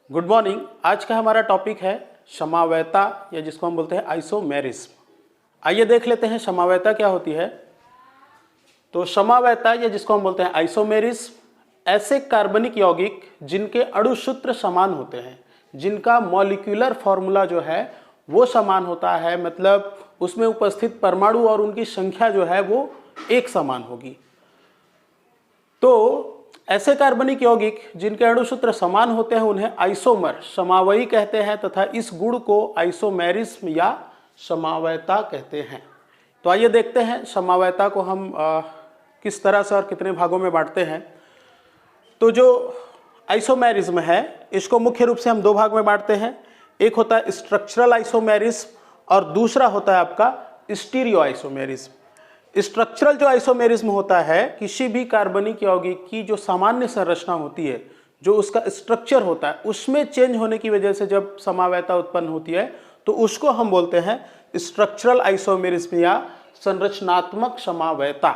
Good morning. आज का हमारा टॉपिक है समवायता या जिसको हम बोलते हैं आइसोमेरिज्म। आइए देख लेते हैं समवायता क्या होती है। तो समवायता या जिसको हम बोलते हैं आइसोमेरिज्म ऐसे कार्बनिक यौगिक जिनके अणु सूत्र समान होते हैं, जिनका मॉलिक्यूलर फॉर्मूला जो है वो समान होता है, मतलब उसमें उपस्थित परमाणु और उनकी संख्या जो है वो एक समान होगी। तो ऐसे कार्बनिक यौगिक जिनके अणु सूत्र समान होते हैं उन्हें आइसोमर समवायी कहते हैं तथा इस गुण को आइसोमेरिज्म या समवायता कहते हैं। तो आइए देखते हैं समवायता को हम किस तरह से और कितने भागों में बांटते हैं। तो जो आइसोमेरिज्म है इसको मुख्य रूप से हम दो भाग में बांटते हैं। एक होता है स्ट्रक्चरल आइसोमेरिज्म और दूसरा होता है आपका स्टीरियो आइसोमेरिज्म। स्ट्रक्चरल जो आइसोमेरिज्म होता है किसी भी कार्बनिक यौगिक की जो सामान्य संरचना होती है, जो उसका स्ट्रक्चर होता है, उसमें चेंज होने की वजह से जब समवायता उत्पन्न होती है तो उसको हम बोलते हैं स्ट्रक्चरल आइसोमेरिज्म या संरचनात्मक समवायता।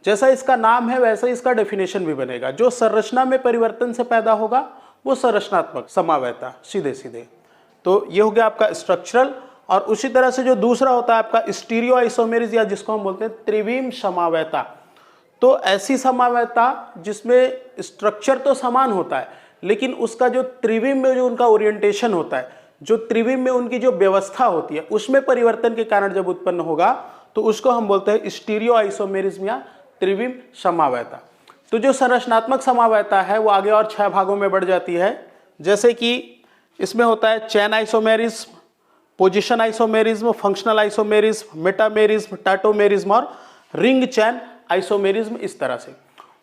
जैसा इसका नाम है वैसा इसका डेफिनेशन भी बनेगा। जो संरचना में परिवर्तन से पैदा होगा वो संरचनात्मक समवायता, सीधे सीधे। तो ये हो गया आपका स्ट्रक्चरल। और उसी तरह से जो दूसरा होता है आपका स्टीरियो आइसोमेरिज्म या जिसको हम बोलते हैं त्रिविम समवायता। तो ऐसी समवायता जिसमें स्ट्रक्चर तो समान होता है लेकिन उसका जो त्रिविम में जो उनका ओरिएंटेशन होता है, जो त्रिविम में उनकी जो व्यवस्था होती है, उसमें परिवर्तन के कारण जब उत्पन्न होगा तो उसको हम बोलते हैं स्टीरियो आइसोमेरिज्म या त्रिविम समवायता। तो जो संरचनात्मक समवायता है वो आगे और 6 भागों में बढ़ जाती है। जैसे कि इसमें होता है chain isomerism, position isomerism, functional isomerism, metamerism, tautomerism और रिंग चैन आइसोमेरिज्म, इस तरह से।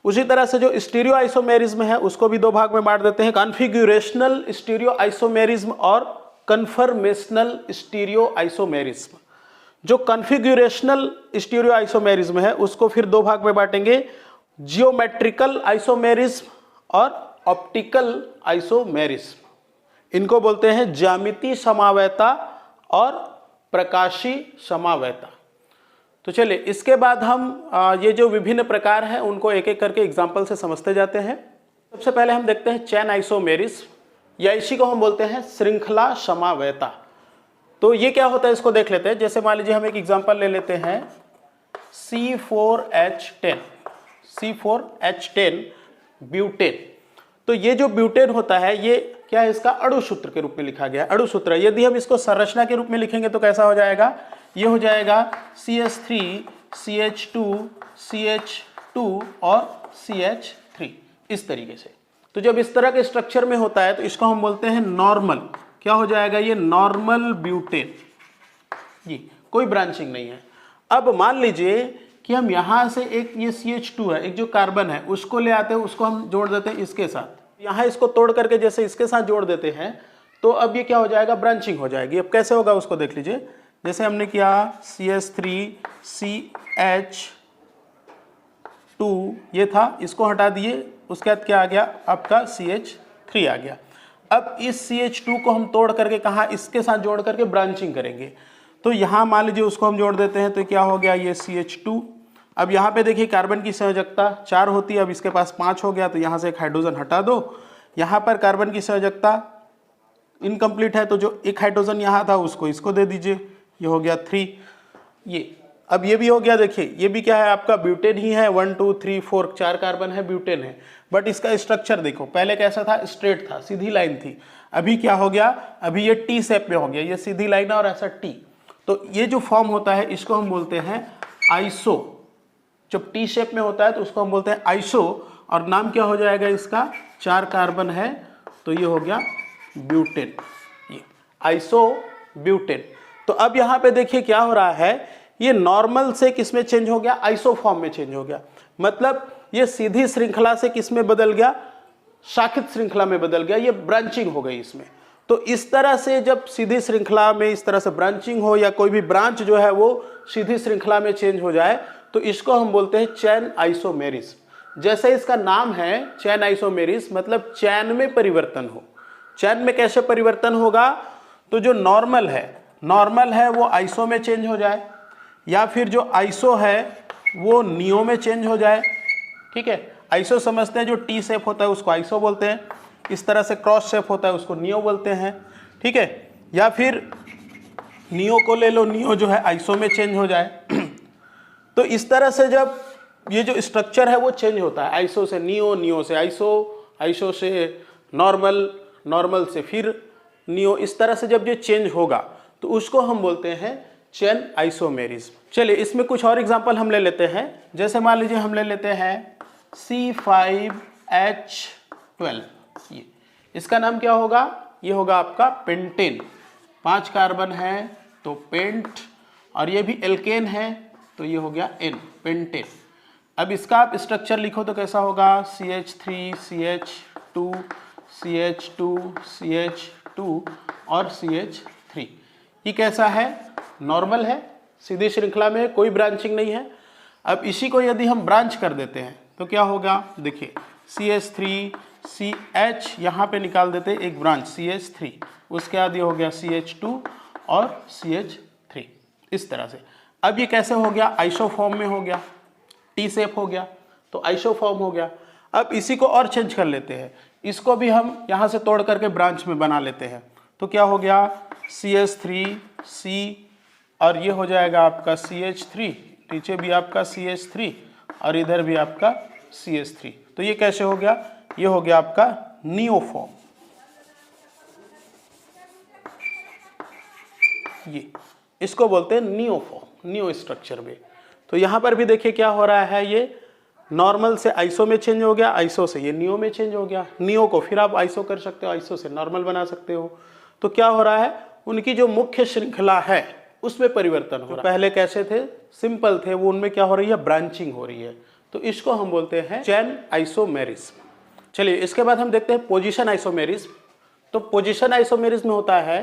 उसी तरह से जो स्टीरियो आइसोमेरिज्म है उसको भी दो भाग में बांट देते हैं, कॉन्फ़िगरेशनल स्टीरियो आइसोमेरिज्म और कन्फर्मेशनल स्टीरियो आइसोमेरिज्म। जो कॉन्फ़िगरेशनल स्टीरियो आइसोमेरिज्म है उसको फिर दो भाग में बांटेंगे, जियोमेट्रिकल आइसोमेरिज्म और ऑप्टिकल आइसोमेरिज्म। इनको बोलते हैं ज्यामितीय समवायता और प्रकाशी समवायता। तो चलिए इसके बाद हम ये जो विभिन्न प्रकार हैं उनको एक एक करके एग्जाम्पल से समझते जाते हैं। सबसे पहले हम देखते हैं चैन आइसोमेरिज्म या इसी को हम बोलते हैं श्रृंखला समवायता। तो ये क्या होता है इसको देख लेते हैं। जैसे मान लीजिए हम एक एग्जाम्पल ले लेते हैं C4H10, C4H10 ब्यूटेन। तो ये जो ब्यूटेन होता है ये क्या है, इसका अणु सूत्र के रूप में लिखा गया है। अणु सूत्र यदि हम इसको संरचना के रूप में लिखेंगे तो कैसा हो जाएगा, ये हो जाएगा CH3 CH2 CH2 और CH3, इस तरीके से। तो जब इस तरह के स्ट्रक्चर में होता है तो इसको हम बोलते हैं नॉर्मल। क्या हो जाएगा, ये नॉर्मल ब्यूटेन, ये कोई ब्रांचिंग नहीं है। अब मान लीजिए कि हम यहां से एक ये CH2 है, एक जो कार्बन है उसको ले आते हैं, उसको हम जोड़ देते हैं इसके साथ। यहाँ इसको तोड़ करके जैसे इसके साथ जोड़ देते हैं तो अब ये क्या हो जाएगा, ब्रांचिंग हो जाएगी। अब कैसे होगा उसको देख लीजिए। जैसे हमने किया CH3 CH2 ये था, इसको हटा दिए, उसके बाद क्या आ गया आपका CH3 आ गया। अब इस CH2 को हम तोड़ करके कहाँ, इसके साथ जोड़ करके ब्रांचिंग करेंगे। तो यहाँ मान लीजिए उसको हम जोड़ देते हैं तो क्या हो गया, ये CH2। अब यहाँ पे देखिए कार्बन की संयोजकता 4 होती है, अब इसके पास 5 हो गया तो यहाँ से एक हाइड्रोजन हटा दो। यहाँ पर कार्बन की संयोजकता इनकम्प्लीट है तो जो एक हाइड्रोजन यहाँ था उसको इसको दे दीजिए, ये हो गया 3। ये अब ये भी हो गया, देखिए ये भी क्या है आपका ब्यूटेन ही है। 1 2 3 4 4 कार्बन है, ब्यूटेन है। बट इसका स्ट्रक्चर देखो, पहले कैसा था, स्ट्रेट था, सीधी लाइन थी। अभी क्या हो गया, अभी ये टी शेप में हो गया, ये सीधी लाइन है और ऐसा टी। तो ये जो फॉर्म होता है इसको हम बोलते हैं आइसो। जब टी शेप में होता है तो उसको हम बोलते हैं आइसो। और नाम क्या हो जाएगा इसका, 4 कार्बन है तो ये हो गया ब्यूटेन, ये आइसो ब्यूटेन। तो अब यहाँ पे देखिए क्या हो रहा है, ये नॉर्मल से किस में चेंज हो गया, आइसो फॉर्म में चेंज हो गया। मतलब ये सीधी श्रृंखला से किस में बदल गया, शाखित श्रृंखला में बदल गया, ये ब्रांचिंग हो गई इसमें। तो इस तरह से जब सीधी श्रृंखला में इस तरह से ब्रांचिंग हो या कोई भी ब्रांच जो है वो सीधी श्रृंखला में चेंज हो जाए तो इसको हम बोलते हैं चैन आइसोमेरिज्म। जैसे इसका नाम है चैन आइसोमेरिज्म, मतलब चैन में परिवर्तन हो। चैन में कैसे परिवर्तन होगा, तो जो नॉर्मल है वो आइसो में चेंज हो जाए, या फिर जो आइसो है वो नियो में चेंज हो जाए। ठीक है, आइसो समझते हैं, जो टी शेप होता है उसको आइसो बोलते हैं। इस तरह से क्रॉस शेप होता है उसको नियो बोलते हैं, ठीक है। या फिर नियो को ले लो, नियो जो है आइसो में चेंज हो जाए तो इस तरह से जब ये जो स्ट्रक्चर है वो चेंज होता है, आइसो से नियो, नियो से आइसो, आइसो से नॉर्मल, नॉर्मल से फिर नियो, इस तरह से जब ये चेंज होगा तो उसको हम बोलते हैं चेन आइसोमेरिज्म। चलिए इसमें कुछ और एग्जांपल हम ले लेते हैं। जैसे मान लीजिए हम ले लेते हैं C5H12, ये इसका नाम क्या होगा, ये होगा आपका पेंटेन। 5 कार्बन है तो पेंट, और ये भी एल्केन है तो ये हो गया एन, पेंटेन। अब इसका आप स्ट्रक्चर लिखो तो कैसा होगा, CH3 CH2 CH2 CH2 और CH3। ये कैसा है, नॉर्मल है, सीधी श्रृंखला में, कोई ब्रांचिंग नहीं है। अब इसी को यदि हम ब्रांच कर देते हैं तो क्या होगा, देखिए CH3 CH, यहाँ पे निकाल देते हैं एक ब्रांच CH3, उसके बाद ये हो गया CH2 और CH3, इस तरह से। अब ये कैसे हो गया, आइसोफॉर्म में हो गया, टी शेप हो गया तो आइसोफॉर्म हो गया। अब इसी को और चेंज कर लेते हैं, इसको भी हम यहाँ से तोड़ करके ब्रांच में बना लेते हैं तो क्या हो गया, CH3 C, और ये हो जाएगा आपका CH3, नीचे भी आपका CH3 और इधर भी आपका CH3। तो ये कैसे हो गया, ये हो गया आपका नियोफॉर्म। ये इसको बोलते हैं नियोफॉर्म, नियो स्ट्रक्चर में। तो यहाँ पर भी देखिए क्या हो रहा है, ये नॉर्मल से आइसो में चेंज हो गया, आइसो से ये नियो में चेंज हो गया, नियो को फिर आप आइसो कर सकते हो, आइसो से नॉर्मल बना सकते हो। तो क्या हो रहा है, उनकी जो मुख्य श्रृंखला है उसमें परिवर्तन हो रहा है। पहले कैसे थे, सिंपल थे, वो उनमें क्या हो रही है, ब्रांचिंग हो रही है। तो इसको हम बोलते हैं चेन आइसोमेरिज्म। चलिए इसके बाद हम देखते हैं पोजीशन आइसोमेरिज्म। तो पोजीशन आइसोमेरिज्म में होता है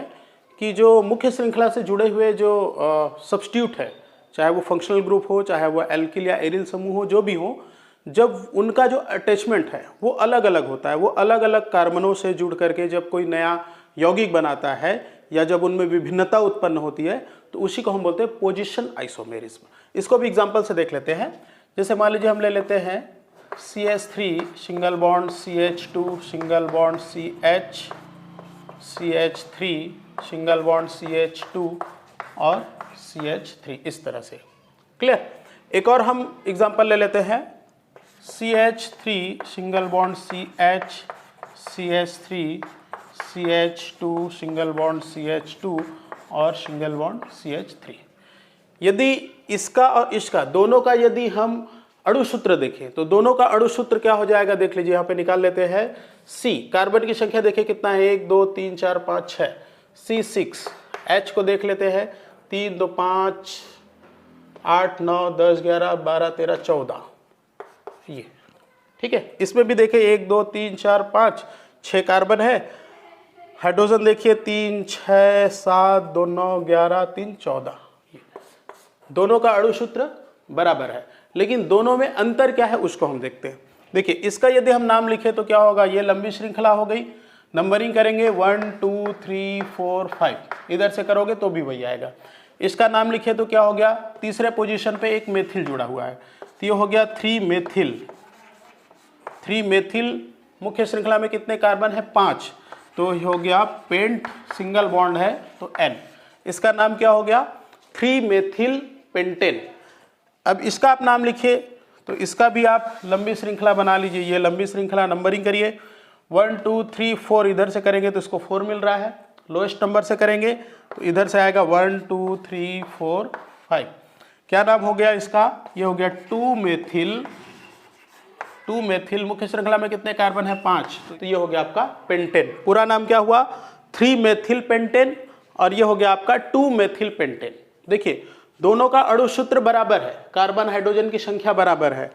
कि जो मुख्य श्रृंखला से जुड़े हुए जो सब्स्टिट्यूट है, चाहे वो फंक्शनल ग्रुप हो, चाहे वो एल्किल या एरिल समूह हो, जो भी हो, जब उनका जो अटैचमेंट है वो अलग अलग होता है, वो अलग अलग कार्बनों से जुड़ करके जब कोई नया यौगिक बनाता है या जब उनमें विभिन्नता उत्पन्न होती है तो उसी को हम बोलते हैं पोजीशन आइसोमेरिज्म। इसको भी एग्जांपल से देख लेते हैं। जैसे मान लीजिए हम ले लेते हैं CH3 single bond CH2 single bond CH, CH3 single bond CH2 और CH3, इस तरह से। क्लियर। एक और हम एग्जांपल ले लेते हैं CH3 single bond CH, CH3 CH2 single bond CH2 और सिंगल बॉन्ड CH3। यदि इसका और इसका दोनों का यदि हम अणुसूत्र देखें तो दोनों का अणुसूत्र क्या हो जाएगा, देख लीजिए यहाँ पे निकाल लेते हैं। C, कार्बन की संख्या देखिए कितना है, 1 2 3 4 5 6, C6। H को देख लेते हैं, 3 2 5 8 9 10 11 12 13 14, ये ठीक है। इसमें भी देखिए 1 2 3 4 5 6 कार्बन है। हाइड्रोजन देखिए 3 6 7 2 9 11 3 14, दोनों का अणुसूत्र बराबर है, लेकिन दोनों में अंतर क्या है उसको हम देखते हैं। देखिए इसका यदि हम नाम लिखे तो क्या होगा, ये लंबी श्रृंखला हो गई, नंबरिंग करेंगे 1 2 3 4 5, इधर से करोगे तो भी वही आएगा। इसका नाम लिखे तो क्या हो गया, तीसरे पोजीशन पे एक मेथिल जुड़ा हुआ है तो ये हो गया 3 मेथिल। 3 मेथिल, मुख्य श्रृंखला में कितने कार्बन है, 5, तो हो गया पेंट, सिंगल बॉन्ड है तो N। इसका नाम क्या हो गया, 3 मेथिल पेंटेन। अब इसका आप नाम लिखिए तो इसका भी आप लंबी श्रृंखला बना लीजिए, ये लंबी श्रृंखला नंबरिंग करिए 1 2 3 4, इधर से करेंगे तो इसको 4 मिल रहा है, लोएस्ट नंबर से करेंगे तो इधर से आएगा 1 2 3 4 5। क्या नाम हो गया इसका, ये हो गया 2 मेथिल। 2 मेथिल, मुख्य श्रृंखला में कितने कार्बन है, 5, तो ये हो गया आपका पेंटेन। पूरा नाम क्या हुआ, 3 मेथिल पेंटेन, और ये हो गया आपका 2 मेथिल पेंटेन। देखिए दोनों का अणुसूत्र बराबर है, कार्बन हाइड्रोजन की संख्या बराबर है,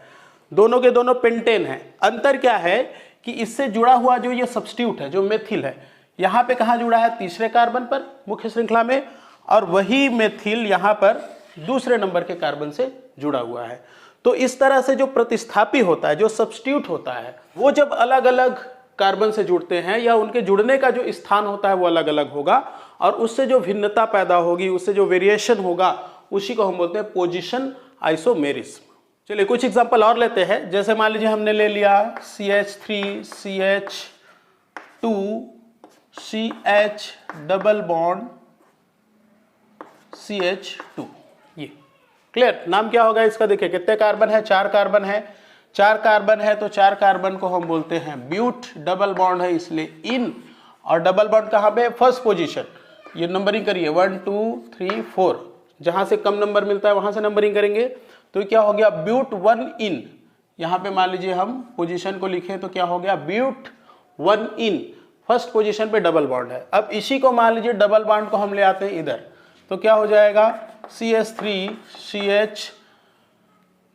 दोनों के दोनों पेंटेन है। अंतर क्या है कि इससे जुड़ा हुआ जो ये सब्स्टिट्यूट है, जो मेथिल है, यहाँ पे कहाँ जुड़ा है, तीसरे कार्बन पर मुख्य श्रृंखला में, और वही मेथिल यहाँ पर दूसरे नंबर के कार्बन से जुड़ा हुआ है। तो इस तरह से जो प्रतिस्थापी होता है, जो सब्स्टिट्यूट होता है, वो जब अलग अलग कार्बन से जुड़ते हैं या उनके जुड़ने का जो स्थान होता है वो अलग अलग होगा, और उससे जो भिन्नता पैदा होगी, उससे जो वेरिएशन होगा, उसी को हम बोलते हैं पोजीशन आइसोमेरिज्म। चलिए कुछ एग्जांपल और लेते हैं। जैसे मान लीजिए हमने ले लिया CH3 CH 2CH double bond CH2। ये क्लियर। नाम क्या होगा इसका? देखिए कितने कार्बन है? 4 कार्बन है। 4 कार्बन है तो 4 कार्बन को हम बोलते हैं ब्यूट। डबल बॉन्ड है इसलिए इन, और डबल बॉन्ड कहाँ पे? First position. ये नंबरिंग करिए 1 2 3 4, जहां से कम नंबर मिलता है वहां से नंबरिंग करेंगे। तो क्या हो गया? ब्यूट 1 इन। यहाँ पे मान लीजिए हम पोजीशन को लिखें तो क्या हो गया? ब्यूट 1 इन, फर्स्ट पोजीशन पे डबल बॉन्ड है। अब इसी को मान लीजिए डबल बॉन्ड को हम ले आते हैं इधर, तो क्या हो जाएगा? CH3CH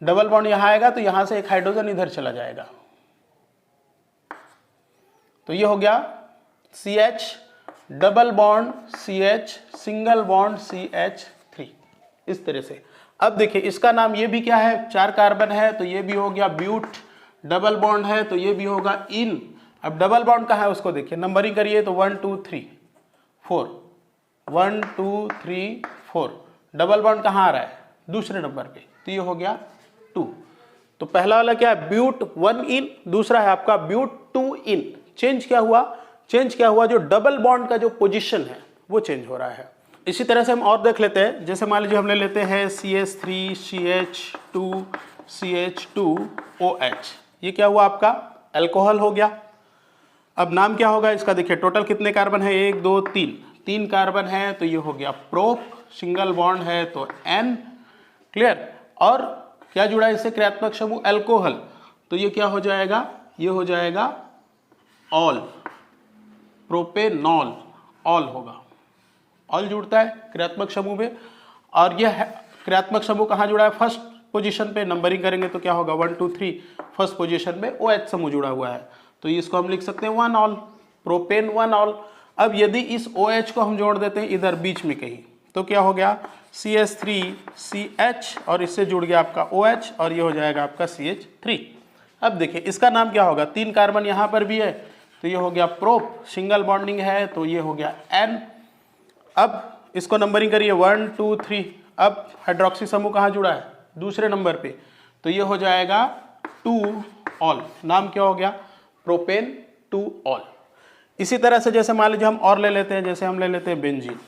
डबल बॉन्ड यहां आएगा तो यहां से एक हाइड्रोजन इधर चला जाएगा, तो ये हो गया CH double bond CH single bond CH3, इस तरह से। अब देखिए इसका नाम ये भी क्या है? 4 कार्बन है तो ये भी हो गया ब्यूट। डबल बॉन्ड है तो ये भी होगा इन। अब डबल बॉन्ड कहाँ है उसको देखिए, नंबरिंग करिए तो 1 2 3 4, 1 2 3 4। डबल बॉन्ड कहाँ आ रहा है? दूसरे नंबर पे, तो ये हो गया 2। तो पहला वाला क्या है? ब्यूट 1 इन, दूसरा है आपका ब्यूट 2 इन। चेंज क्या हुआ? चेंज क्या हुआ? जो डबल बॉन्ड का जो पोजीशन है वो चेंज हो रहा है। इसी तरह से हम और देख लेते हैं, जैसे मान लीजिए हमने लेते हैं CH3 CH2 CH2OH। ये क्या हुआ आपका? अल्कोहल हो गया। अब नाम क्या होगा इसका? देखिए टोटल कितने कार्बन है? 1 2 3, 3 कार्बन है तो ये हो गया प्रोप। सिंगल बॉन्ड है तो N, क्लियर। और क्या जुड़ा है इससे? क्रियात्मक समूह अल्कोहल, तो ये क्या हो जाएगा? ये हो जाएगा ऑल, प्रोपेनॉल, ऑल होगा। ऑल जुड़ता है क्रियात्मक समूह में, और यह क्रियात्मक समूह कहाँ जुड़ा है? फर्स्ट पोजीशन पे। नंबरिंग करेंगे तो क्या होगा? 1 2 3, फर्स्ट पोजीशन में OH समूह जुड़ा हुआ है, तो इसको हम लिख सकते हैं 1 ऑल, प्रोपेन 1 ऑल। अब यदि इस OH को हम जोड़ देते हैं इधर बीच में कहीं, तो क्या हो गया? CH3CH, और इससे जुड़ गया आपका OH, और ये हो जाएगा आपका CH3। अब देखिए इसका नाम क्या होगा? 3 कार्बन यहाँ पर भी है तो ये हो गया प्रोप। सिंगल बॉन्डिंग है तो ये हो गया N। अब इसको नंबरिंग करिए 1 2 3। अब हाइड्रोक्सी समूह कहाँ जुड़ा है? दूसरे नंबर पे, तो ये हो जाएगा 2 ऑल। नाम क्या हो गया? Propane 2 all. इसी तरह से जैसे मान लीजिए हम और ले लेते हैं, जैसे हम ले लेते हैं बेंजीन।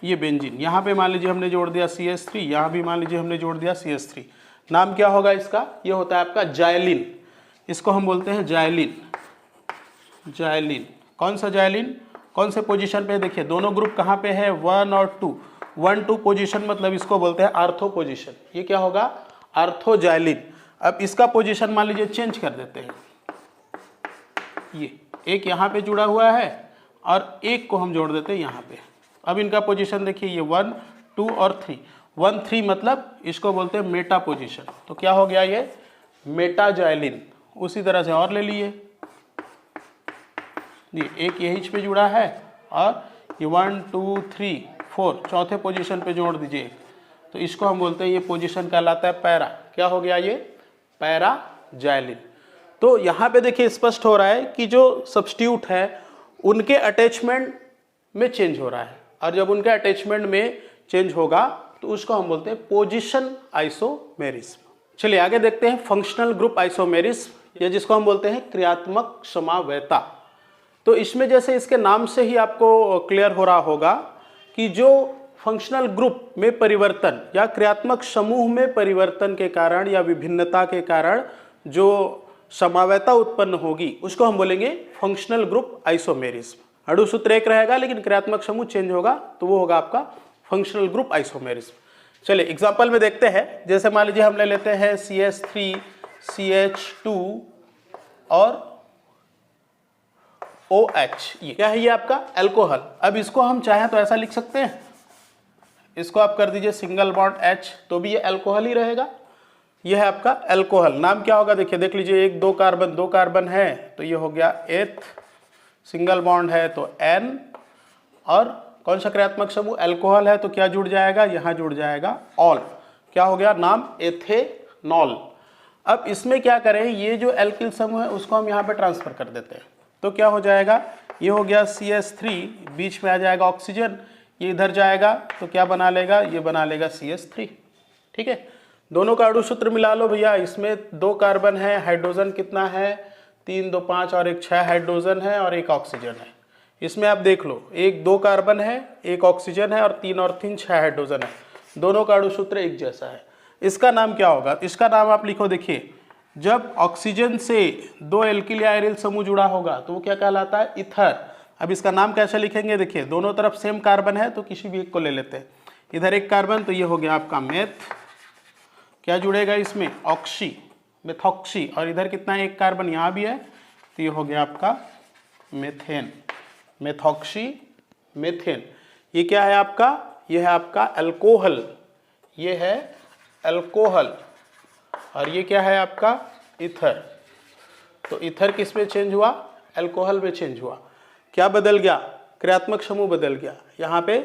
ये बेंजीन, यहाँ पे मान लीजिए हमने जोड़ दिया CH3, यहाँ भी मान लीजिए हमने जोड़ दिया CH3। नाम क्या होगा इसका? ये होता है आपका जाइलिन। इसको हम बोलते हैं जाइलिन। जाइलिन, कौन सा जाइलिन? कौन से पोजीशन पे? देखिए दोनों ग्रुप कहाँ पे है? 1 और 2। 1 2 पोजीशन, मतलब इसको बोलते हैं आर्थो पोजीशन। ये क्या होगा? Ortho xylene. अब इसका पोजीशन मान लीजिए चेंज कर देते हैं, ये एक यहाँ पे जुड़ा हुआ है और एक को हम जोड़ देते हैं यहाँ पे। अब इनका पोजीशन देखिए, ये 1 2 और 3। 1 3 मतलब इसको बोलते हैं मेटा पोजीशन, तो क्या हो गया? ये मेटा जाइलिन। उसी तरह से और ले लिए, ये एक यही पे जुड़ा है, और ये 1 2 3 4 चौथे पोजीशन पे जोड़ दीजिए, तो इसको हम बोलते हैं, ये पोजीशन कहलाता है पैरा। क्या हो गया? ये पैरा जाइलिन। तो यहाँ पे देखिए स्पष्ट हो रहा है कि जो सब्स्टिट्यूट है उनके अटैचमेंट में चेंज हो रहा है, और जब उनके अटैचमेंट में चेंज होगा तो उसको हम बोलते हैं पोजीशन आइसोमेरिज्म। चलिए आगे देखते हैं फंक्शनल ग्रुप आइसोमेरिज्म, या जिसको हम बोलते हैं क्रियात्मक समवेता। तो इसमें जैसे इसके नाम से ही आपको क्लियर हो रहा होगा कि जो फंक्शनल ग्रुप में परिवर्तन या क्रियात्मक समूह में परिवर्तन के कारण या विभिन्नता के कारण जो समवेता उत्पन्न होगी उसको हम बोलेंगे फंक्शनल ग्रुप आइसोमेरिज्म। अणु सूत्र एक रहेगा लेकिन क्रियात्मक समूह चेंज होगा, तो वो होगा आपका फंक्शनल ग्रुप आइसोमेरिज्म। चलिए एग्जांपल में देखते हैं, जैसे मान लीजिए हम ले लेते हैं CH3 CH2 और OH। ये क्या है? ये आपका अल्कोहल। अब इसको हम चाहें तो ऐसा लिख सकते हैं, इसको आप कर दीजिए सिंगल बॉन्ड H, तो भी ये अल्कोहल ही रहेगा। यह है आपका अल्कोहल। नाम क्या होगा? देखिए देख लीजिए, एक दो कार्बन है तो ये हो गया एथ। सिंगल बॉन्ड है तो N, और कौन सा क्रियात्मक समूह? अल्कोहल है तो क्या जुड़ जाएगा? यहाँ जुड़ जाएगा ऑल। क्या हो गया? नाम एथेनॉल। अब इसमें क्या करें, ये जो एल्किल समूह है उसको हम यहाँ पे ट्रांसफर कर देते हैं, तो क्या हो जाएगा? ये हो गया CH3, बीच में आ जाएगा ऑक्सीजन, ये इधर जाएगा तो क्या बना लेगा? ये बना लेगा CH3। ठीक है, दोनों का अणु सूत्र मिला लो भैया। इसमें 2 कार्बन है, हाइड्रोजन कितना है 3 2 5 और एक 6 हाइड्रोजन है और एक ऑक्सीजन है। इसमें आप देख लो 2 कार्बन है, 1 ऑक्सीजन है और 3 और 3 6 हाइड्रोजन है। दोनों का अणु सूत्र एक जैसा है। इसका नाम क्या होगा? इसका नाम आप लिखो, देखिए जब ऑक्सीजन से 2 एल्किल या एरिल समूह जुड़ा होगा तो वो क्या कहलाता है? ईथर। अब इसका नाम कैसे लिखेंगे? देखिए दोनों तरफ सेम कार्बन है तो किसी भी एक को ले लेते हैं। इधर एक कार्बन तो ये हो गया आपका मेथ, क्या जुड़ेगा इसमें? Oxy, methoxy. और इधर कितना है? एक कार्बन यहाँ भी है तो ये हो गया आपका मेथेन, मेथॉक्सी मेथेन। ये क्या है आपका? ये है आपका अल्कोहल, ये है अल्कोहल। और ये क्या है आपका? ईथर। तो ईथर किस में चेंज हुआ? अल्कोहल में चेंज हुआ। क्या बदल गया? क्रियात्मक समूह बदल गया। यहाँ पे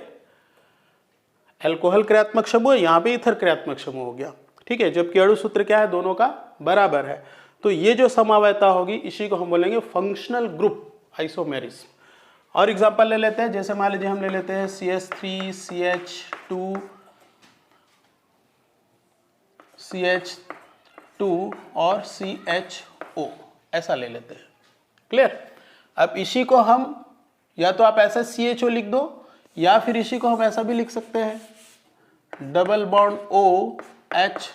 अल्कोहल क्रियात्मक समूह, यहाँ पे ईथर क्रियात्मक समूह हो गया। ठीक है, जबकि अणु सूत्र क्या है? दोनों का बराबर है। तो ये जो समवायता होगी इसी को हम बोलेंगे फंक्शनल ग्रुप आइसोमेरिज्म। और एग्जांपल ले लेते हैं, जैसे मान लीजिए हम ले लेते हैं CH3 CH2 और CHO, ऐसा ले लेते हैं। क्लियर? अब इसी को हम या तो आप ऐसा CHO लिख दो या फिर इसी को हम ऐसा भी लिख सकते हैं डबल बॉन्ड OH,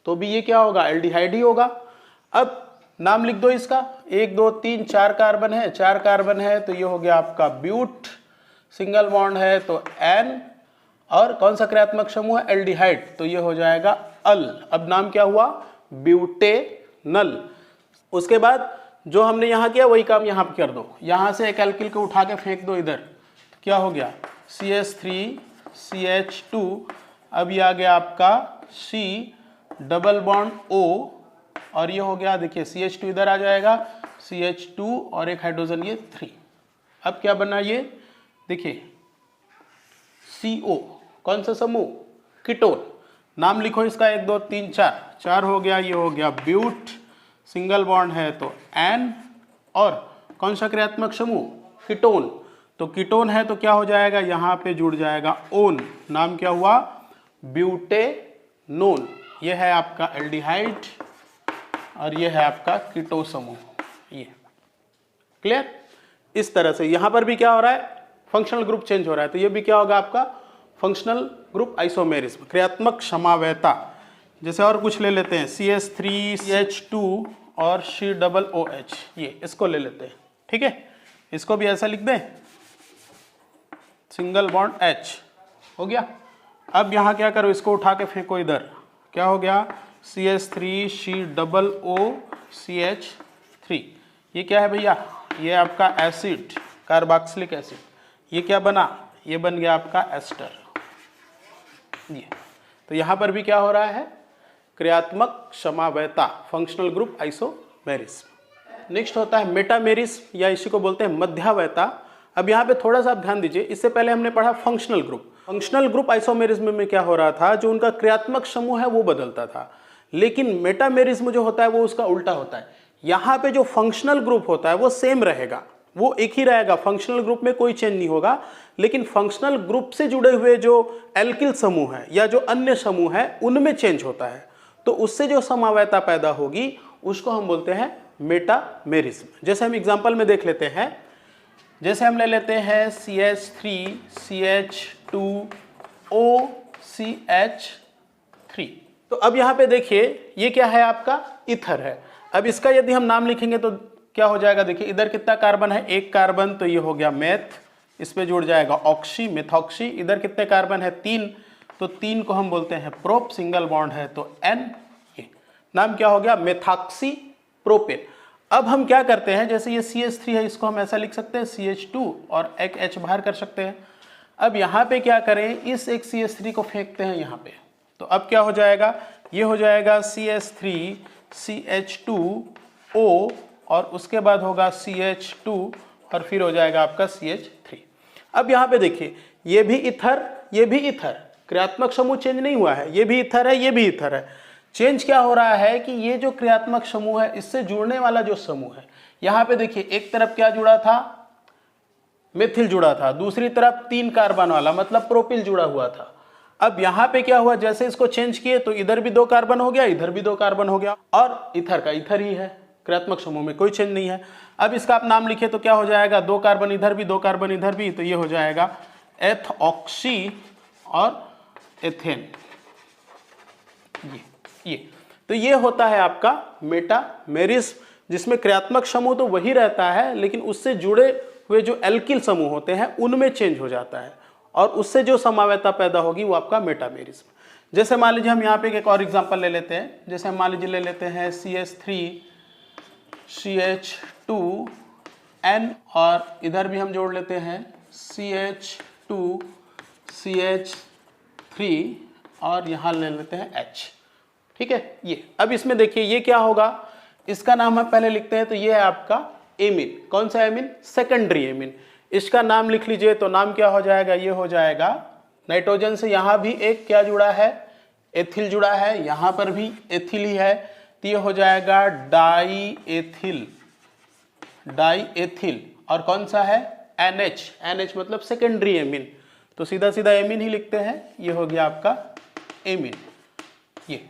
तो भी ये क्या होगा? एल्डिहाइड ही होगा। अब नाम लिख दो इसका, 1 2 3 4 कार्बन है, 4 कार्बन है तो ये हो गया आपका ब्यूट, सिंगल बॉन्ड है तो N, और कौन सा क्रियात्मक समूह है? एल्डिहाइड, तो ये हो जाएगा अल। अब नाम क्या हुआ? ब्यूटेनल। उसके बाद जो हमने यहाँ किया वही काम यहाँ पे कर दो। यहाँ से एक एल्किल को उठा के फेंक दो इधर, तो क्या हो गया? CH3 CH2। अब ये आ गया आपका C डबल बॉन्ड O, और ये हो गया, देखिए CH2 इधर आ जाएगा, CH2 और एक हाइड्रोजन ये 3। अब क्या बना ये? देखिए CO, कौन सा समूह? कीटोन। नाम लिखो इसका 1 2 3 4, 4 हो गया, ये हो गया ब्यूट, सिंगल बॉन्ड है तो N, और कौन सा क्रियात्मक समूह? कीटोन। तो कीटोन है तो क्या हो जाएगा? यहाँ पे जुड़ जाएगा ओन, नाम क्या हुआ? ब्यूटेनोन। ये है आपका एल्डिहाइड और ये है आपका कीटो समूह। ये क्लियर? इस तरह से यहाँ पर भी क्या हो रहा है? फंक्शनल ग्रुप चेंज हो रहा है, तो ये भी क्या होगा आपका? फंक्शनल ग्रुप आइसोमेरिज्म, क्रियात्मक समवायता। जैसे और कुछ ले लेते हैं, CH3 CH2 और COOH, ये इसको ले लेते हैं। ठीक है, इसको भी ऐसा लिख दें, सिंगल बॉन्ड H हो गया। अब यहाँ क्या करो? इसको उठा के फेंको इधर, क्या हो गया? CH3 COOCH3। ये क्या है भैया? ये आपका एसिड, कार्बोक्सिलिक एसिड। ये क्या बना? ये बन गया आपका एस्टर। ये तो यहाँ पर भी क्या हो रहा है? क्रियात्मक समवायता, फंक्शनल ग्रुप आइसोमेरिज्म। नेक्स्ट होता है मेटामेरिज्म, या इसी को बोलते हैं मध्यावयता। अब यहाँ पे थोड़ा सा आप ध्यान दीजिए, इससे पहले हमने पढ़ा functional group. Functional group isomerism में क्या हो रहा था? जो उनका क्रियात्मक समूह है वो बदलता था, लेकिन मेटामेरिज्म जो होता है वो उसका उल्टा होता है। यहाँ पे जो फंक्शनल ग्रुप होता है वो सेम रहेगा, वो एक ही रहेगा, फंक्शनल ग्रुप में कोई चेंज नहीं होगा, लेकिन फंक्शनल ग्रुप से जुड़े हुए जो एल्किल समूह है या जो अन्य समूह है उनमें चेंज होता है। तो उससे जो समवायता पैदा होगी उसको हम बोलते हैं मेटामेरिज्म। जैसे हम एग्जाम्पल में देख लेते हैं, जैसे हम ले लेते हैं CH3 CH2OCH3। तो अब यहाँ पे देखिए ये क्या है? आपका ईथर है। अब इसका यदि हम नाम लिखेंगे तो क्या हो जाएगा? देखिए इधर कितना कार्बन है? 1 कार्बन, तो ये हो गया मेथ, इस पे जुड़ जाएगा ऑक्सी, मेथॉक्सी। इधर कितने कार्बन है? 3, तो 3 को हम बोलते हैं प्रोप, सिंगल बॉन्ड है तो N। ये नाम क्या हो गया? Methoxy propane. अब हम क्या करते हैं, जैसे ये CH3 है, इसको हम ऐसा लिख सकते हैं CH2 और एक H बाहर कर सकते हैं। अब यहाँ पे क्या करें? इस एक CH3 को फेंकते हैं यहाँ पे, तो अब क्या हो जाएगा? ये हो जाएगा CH3 CH2O, और उसके बाद होगा CH2 और फिर हो जाएगा आपका CH3। अब यहाँ पे देखिए ये भी ईथर, ये भी ईथर, क्रियात्मक समूह चेंज नहीं हुआ है, ये भी ईथर है, ये भी ईथर है। चेंज क्या हो रहा है कि ये जो क्रियात्मक समूह है इससे जुड़ने वाला जो समूह है, यहाँ पे देखिए एक तरफ क्या जुड़ा था? मेथिल जुड़ा था, दूसरी तरफ 3 कार्बन वाला मतलब प्रोपिल जुड़ा हुआ था। अब यहाँ पे क्या हुआ, जैसे इसको चेंज किए तो इधर भी 2 कार्बन हो गया, इधर भी 2 कार्बन हो गया, और इथर का इथर ही है, क्रियात्मक समूह में कोई चेंज नहीं है। अब इसका आप नाम लिखे तो क्या हो जाएगा, 2 कार्बन इधर भी 2 कार्बन इधर भी, तो ये हो जाएगा एथऑक्सी और एथेन। ये तो ये होता है आपका मेटामेरिस्म, जिसमें क्रियात्मक समूह तो वही रहता है लेकिन उससे जुड़े हुए जो एल्किल समूह होते हैं उनमें चेंज हो जाता है और उससे जो समावयता पैदा होगी वो आपका मेटामेरिस्म। जैसे मान लीजिए हम यहाँ पे एक और एग्जांपल ले लेते हैं, जैसे हम मान लीजिए ले लेते हैं CH3 CH2N और इधर भी हम जोड़ लेते हैं CH2 CH3 और यहाँ ले लेते हैं H। ठीक है, ये अब इसमें देखिए ये क्या होगा, इसका नाम हम पहले लिखते हैं, तो ये है आपका एमीन। कौन सा एमीन, सेकेंडरी एमीन। इसका नाम लिख लीजिए तो नाम क्या हो जाएगा, ये हो जाएगा नाइट्रोजन से यहाँ भी एक क्या जुड़ा है, एथिल जुड़ा है, यहाँ पर भी एथिल ही है, तो ये हो जाएगा डाई एथिल। और कौन सा है, NH मतलब सेकेंडरी एमीन, तो सीधा सीधा एमीन ही लिखते हैं, ये हो गया आपका एमीन, ये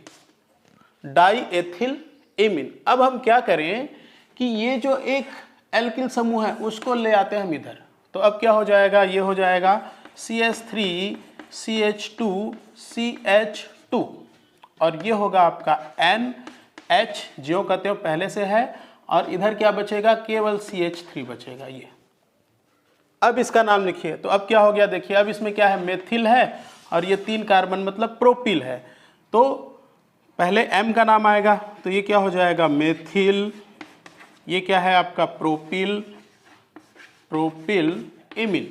डाई एथिल एमीन। अब हम क्या करें कि ये जो एक एल्किल समूह है उसको ले आते हैं हम इधर, तो अब क्या हो जाएगा, ये हो जाएगा CH3 CH2 CH2 और ये होगा आपका NH, जो कहते हो पहले से है, और इधर क्या बचेगा, केवल CH3 बचेगा ये। अब इसका नाम लिखिए, तो अब क्या हो गया, देखिए अब इसमें क्या है, मेथिल है और ये 3 कार्बन मतलब प्रोपिल है, तो पहले M का नाम आएगा, तो ये क्या हो जाएगा, मेथिल, ये क्या है आपका प्रोपिल एमीन,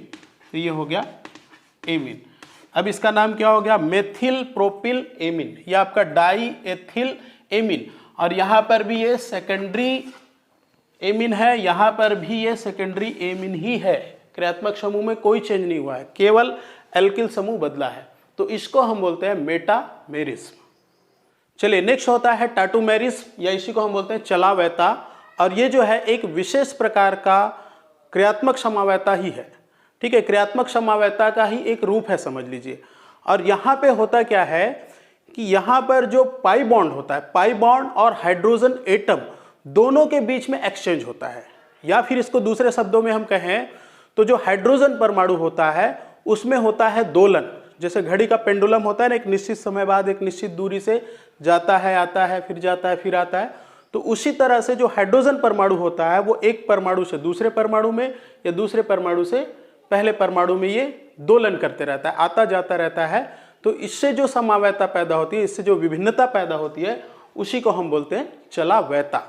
तो ये हो गया एमीन। अब इसका नाम क्या हो गया, मेथिल प्रोपिल एमीन, ये आपका डाई एथिल एमीन, और यहाँ पर भी ये सेकेंडरी एमीन है, यहाँ पर भी ये सेकेंडरी एमीन ही है, क्रियात्मक समूह में कोई चेंज नहीं हुआ है, केवल एल्किल समूह बदला है, तो इसको हम बोलते हैं मेटामेरिस्म। चलिए नेक्स्ट होता है टाटूमेरिस्म, या इसी को हम बोलते हैं चलावयता, और ये जो है एक विशेष प्रकार का क्रियात्मक समावयता ही है। ठीक है, क्रियात्मक समावयता का ही एक रूप है समझ लीजिए। और यहाँ पे होता क्या है कि यहाँ पर जो पाई बॉन्ड होता है, पाई बॉन्ड और हाइड्रोजन एटम दोनों के बीच में एक्सचेंज होता है, या फिर इसको दूसरे शब्दों में हम कहें तो जो हाइड्रोजन परमाणु होता है उसमें होता है दोलन। जैसे घड़ी का पेंडुलम होता है ना, एक निश्चित समय बाद एक निश्चित दूरी से जाता है, आता है, फिर जाता है, फिर आता है, तो उसी तरह से जो हाइड्रोजन परमाणु होता है वो एक परमाणु से दूसरे परमाणु में या दूसरे परमाणु से पहले परमाणु में ये दोलन करते रहता है, आता जाता रहता है, तो इससे जो समावयता पैदा होती है, इससे जो विभिन्नता पैदा होती है, उसी को हम बोलते हैं चलावयता।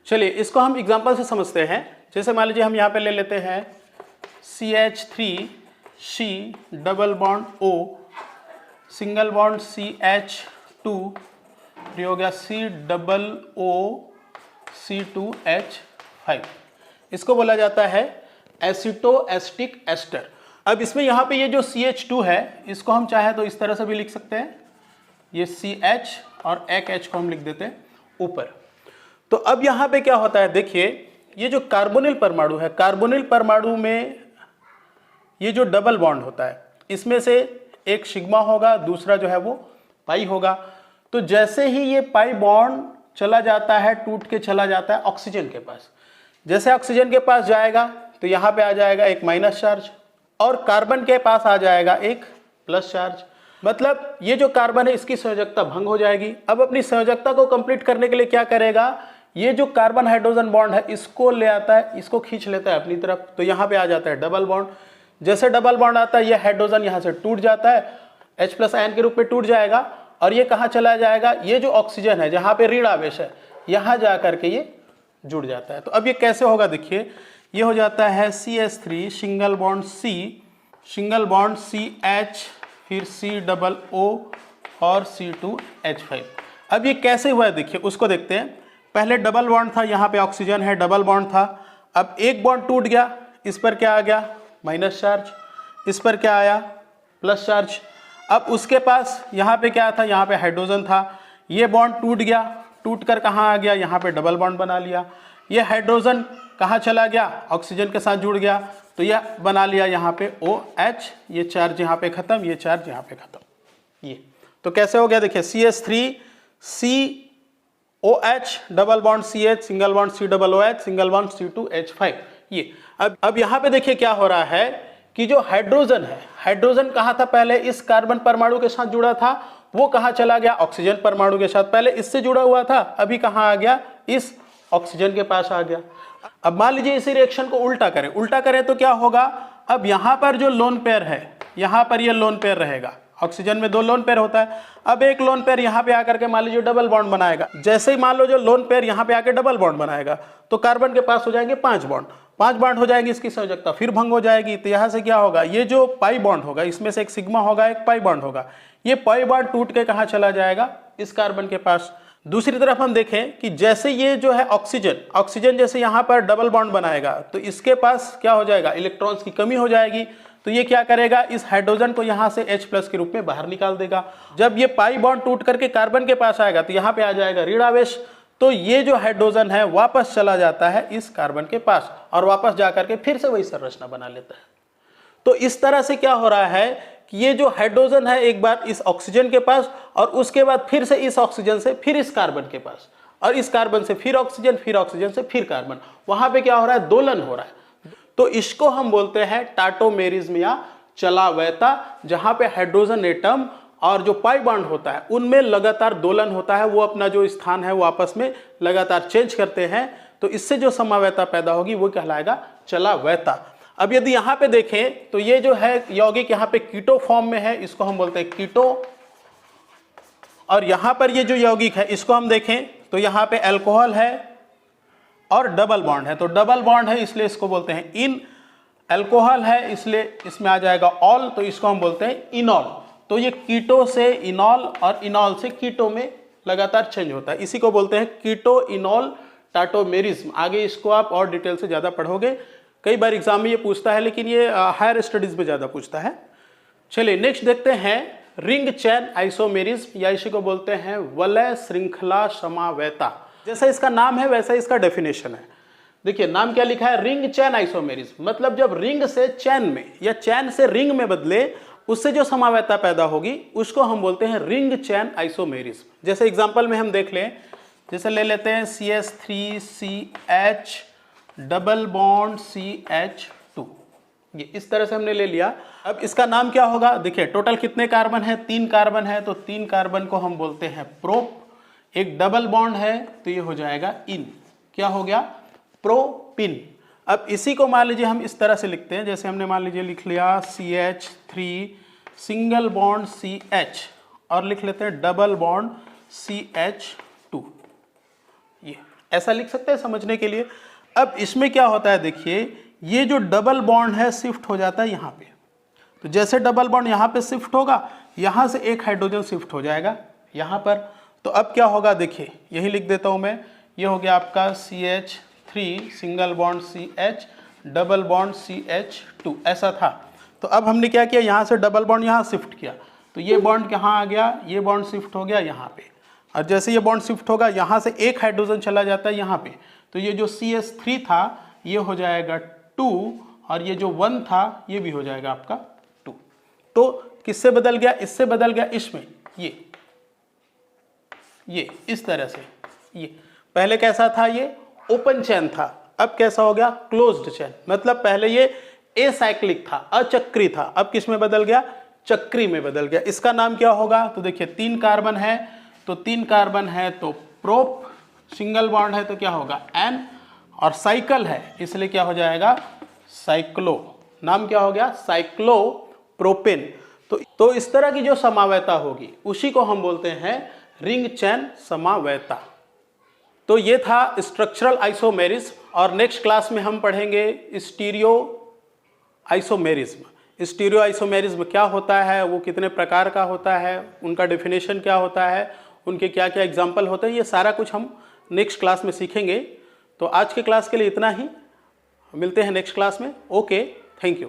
चलिए इसको हम एग्जाम्पल से समझते हैं। जैसे मान लीजिए हम यहाँ पे ले लेते हैं CH3C double bond O single bond CH2, ये हो गया COO-C2H5, इसको बोला जाता है एसिटोएस्टिक एस्टर। अब इसमें यहाँ पे ये जो CH2 है इसको हम चाहे तो इस तरह से भी लिख सकते हैं, ये CH और एक H को हम लिख देते हैं ऊपर। तो अब यहाँ पे क्या होता है, देखिए ये जो कार्बोनिल परमाणु है, कार्बोनिल परमाणु में ये जो डबल बॉन्ड होता है इसमें से एक सिग्मा होगा, दूसरा जो है वो पाई होगा। तो जैसे ही ये पाई बॉन्ड चला जाता है, टूट के चला जाता है ऑक्सीजन के पास, जैसे ऑक्सीजन के पास जाएगा तो यहाँ पे आ जाएगा एक माइनस चार्ज और कार्बन के पास आ जाएगा एक प्लस चार्ज, मतलब ये जो कार्बन है इसकी संयोजकता भंग हो जाएगी। अब अपनी संयोजकता को कंप्लीट करने के लिए क्या करेगा, ये जो कार्बन हाइड्रोजन बॉन्ड है इसको ले आता है, इसको खींच लेता है अपनी तरफ, तो यहाँ पे आ जाता है डबल बॉन्ड। जैसे डबल बॉन्ड आता है ये हाइड्रोजन यहाँ से टूट जाता है, H+ आयन के रूप में टूट जाएगा, और ये कहाँ चला जाएगा, ये जो ऑक्सीजन है जहाँ पे ऋण आवेश है यहाँ जा करके ये जुड़ जाता है। तो अब ये कैसे होगा, देखिए ये हो जाता है CH3 सिंगल बॉन्ड CH, फिर COO और C2H5। अब ये कैसे हुआ है देखिए, उसको देखते हैं। पहले डबल बॉन्ड था, यहाँ पे ऑक्सीजन है, डबल बॉन्ड था, अब एक बॉन्ड टूट गया, इस पर क्या आ गया माइनस चार्ज, इस पर क्या आया प्लस चार्ज। अब उसके पास यहाँ पे क्या था, यहाँ पे हाइड्रोजन था, ये बॉन्ड टूट गया, टूट कर कहाँ आ गया, यहाँ पे डबल बॉन्ड बना लिया। ये हाइड्रोजन कहाँ चला गया, ऑक्सीजन के साथ जुड़ गया, तो यह बना लिया यहाँ पे OH, ये चार्ज यहाँ पे खत्म, ये चार्ज यहाँ पे खत्म। ये तो कैसे हो गया, देखिए CH3 COH double bond CH single bond COOH single bond C2H5। ये अब यहां पे देखिए क्या हो रहा है कि जो हाइड्रोजन है, हाइड्रोजन कहाँ था पहले, इस कार्बन परमाणु के साथ जुड़ा था, वो कहाँ चला गया, ऑक्सीजन परमाणु के साथ, पहले इससे जुड़ा हुआ था, अभी कहाँ आ गया, इस ऑक्सीजन के पास आ गया। अब मान लीजिए इसी रिएक्शन को उल्टा करें तो क्या होगा, अब यहां पर जो लोन पेयर है, यहां पर ये लोन पेयर रहेगा, ऑक्सीजन में 2 लोन पेयर होता है। अब एक लोन पेयर यहां पे आकर के मान लीजिए डबल बॉन्ड बनाएगा, जैसे ही मान लो जो लोन पेयर यहां पे आके डबल बॉन्ड बनाएगा तो कार्बन के पास हो जाएंगे 5 बॉन्ड हो जाएंगे, इसकी संयोजकता फिर भंग हो जाएगी। तो यहां से क्या होगा, ये जो पाई बॉन्ड होगा इसमें से एक सिग्मा होगा, एक पाई बॉन्ड होगा, ये पाई बॉन्ड टूट के कहां चला जाएगा, इस कार्बन के पास। दूसरी तरफ हम देखें कि जैसे ये जो है ऑक्सीजन जैसे यहां पर डबल बॉन्ड बनाएगा तो इसके पास क्या हो जाएगा, इलेक्ट्रॉन्स की कमी हो जाएगी। तो ये क्या करेगा, इस हाइड्रोजन को यहां से H+ के रूप में बाहर निकाल देगा। जब ये पाई बॉन्ड टूट करके कार्बन के पास आएगा तो यहां पे आ जाएगा ऋण आवेश, तो ये जो हाइड्रोजन है वापस चला जाता है इस कार्बन के पास और वापस जाकर के फिर से वही संरचना बना लेता है। तो इस तरह से क्या हो रहा है कि ये जो हाइड्रोजन है एक बार इस ऑक्सीजन के पास और उसके बाद फिर से इस ऑक्सीजन से फिर इस कार्बन के पास और इस कार्बन से फिर ऑक्सीजन से फिर कार्बन, वहां पे क्या हो रहा है, दोलन हो रहा है। तो इसको हम बोलते हैं टाटोमेरिज्म या चलावैता, जहां पे हाइड्रोजन एटम और जो पाई बॉन्ड होता है उनमें लगातार दोलन होता है, वो अपना जो स्थान है वो आपस में लगातार चेंज करते हैं। तो इससे जो समावैता पैदा होगी वो कहलाएगा चलावैता। अब यदि यहां पे देखें तो ये जो है यौगिक यहां पे कीटो फॉर्म में है, इसको हम बोलते हैं कीटो, और यहां पर ये जो यौगिक है इसको हम देखें तो यहां पे अल्कोहल है और डबल बॉन्ड है, तो डबल बॉन्ड है इसलिए इसको बोलते हैं इन, अल्कोहल है इसलिए इसमें आ जाएगा ऑल, तो इसको हम बोलते हैं इनॉल। तो ये कीटो से इनॉल और इनॉल से कीटो में लगातार चेंज होता है, इसी को बोलते हैं कीटो इनॉल टाटोमेरिज्म। आगे इसको आप और डिटेल से ज़्यादा पढ़ोगे, कई बार एग्जाम में ये पूछता है, लेकिन ये हायर स्टडीज में ज़्यादा पूछता है। चलिए नेक्स्ट देखते हैं रिंग चैन आइसोमेरिज्म, या इसी को बोलते हैं वलय श्रृंखला समावैता। जैसा इसका नाम है वैसा इसका डेफिनेशन है। देखिए नाम क्या लिखा है, रिंग चैन आइसोमेरिज्म, मतलब जब रिंग से चैन में या चैन से रिंग में बदले उससे जो समावैता पैदा होगी उसको हम बोलते हैं रिंग चैन आइसोमेरिज्म। जैसे एग्जांपल में हम देख लें, जैसे ले लेते हैं CH3CH डबल बॉन्ड CH2, ये इस तरह से हमने ले लिया। अब इसका नाम क्या होगा, देखिए टोटल कितने कार्बन है, 3 कार्बन है, तो 3 कार्बन को हम बोलते हैं प्रोप, एक डबल बॉन्ड है तो ये हो जाएगा इन, क्या हो गया, प्रोपिन। अब इसी को मान लीजिए हम इस तरह से लिखते हैं, जैसे हमने मान लीजिए लिख लिया CH3 सिंगल बॉन्ड CH और लिख लेते हैं डबल बॉन्ड CH2, ये ऐसा लिख सकते हैं समझने के लिए। अब इसमें क्या होता है, देखिए ये जो डबल बॉन्ड है शिफ्ट हो जाता है यहाँ पे, तो जैसे डबल बॉन्ड यहाँ पे शिफ्ट होगा, यहाँ से एक हाइड्रोजन शिफ्ट हो जाएगा यहाँ पर, तो अब क्या होगा, देखिए यही लिख देता हूँ मैं, ये हो गया आपका CH3 single bond CH double bond CH2, ऐसा था। तो अब हमने क्या किया, यहाँ से डबल बॉन्ड यहाँ शिफ्ट किया, तो ये बॉन्ड कहाँ आ गया, ये बॉन्ड शिफ्ट हो गया यहाँ पे, और जैसे ये बॉन्ड शिफ्ट होगा यहाँ से एक हाइड्रोजन चला जाता है यहाँ पे, तो ये जो CH3 था ये हो जाएगा 2 और ये जो 1 था ये भी हो जाएगा आपका 2। तो किससे बदल गया, इससे बदल गया इसमें, ये इस तरह से, ये पहले कैसा था, ये ओपन चैन था, अब कैसा हो गया, क्लोज्ड चैन। मतलब पहले ये एसाइक्लिक था, अचक्री था, अब किस में बदल गया, चक्री में बदल गया। इसका नाम क्या होगा, तो देखिए 3 कार्बन है, तो 3 कार्बन है तो प्रोप, सिंगल बॉन्ड है तो क्या होगा एन, और साइकिल है इसलिए क्या हो जाएगा साइक्लो, नाम क्या हो गया साइक्लोप्रोपेन। तो इस तरह की जो समावैता होगी उसी को हम बोलते हैं रिंग चैन समावैता। तो ये था स्ट्रक्चरल आइसोमेरिज्म, और नेक्स्ट क्लास में हम पढ़ेंगे स्टीरियो आइसोमेरिज्म। स्टीरियो आइसोमेरिज्म क्या होता है, वो कितने प्रकार का होता है, उनका डेफिनेशन क्या होता है, उनके क्या क्या एग्जाम्पल होते हैं, ये सारा कुछ हम नेक्स्ट क्लास में सीखेंगे। तो आज के क्लास के लिए इतना ही, मिलते हैं नेक्स्ट क्लास में। Okay, thank you.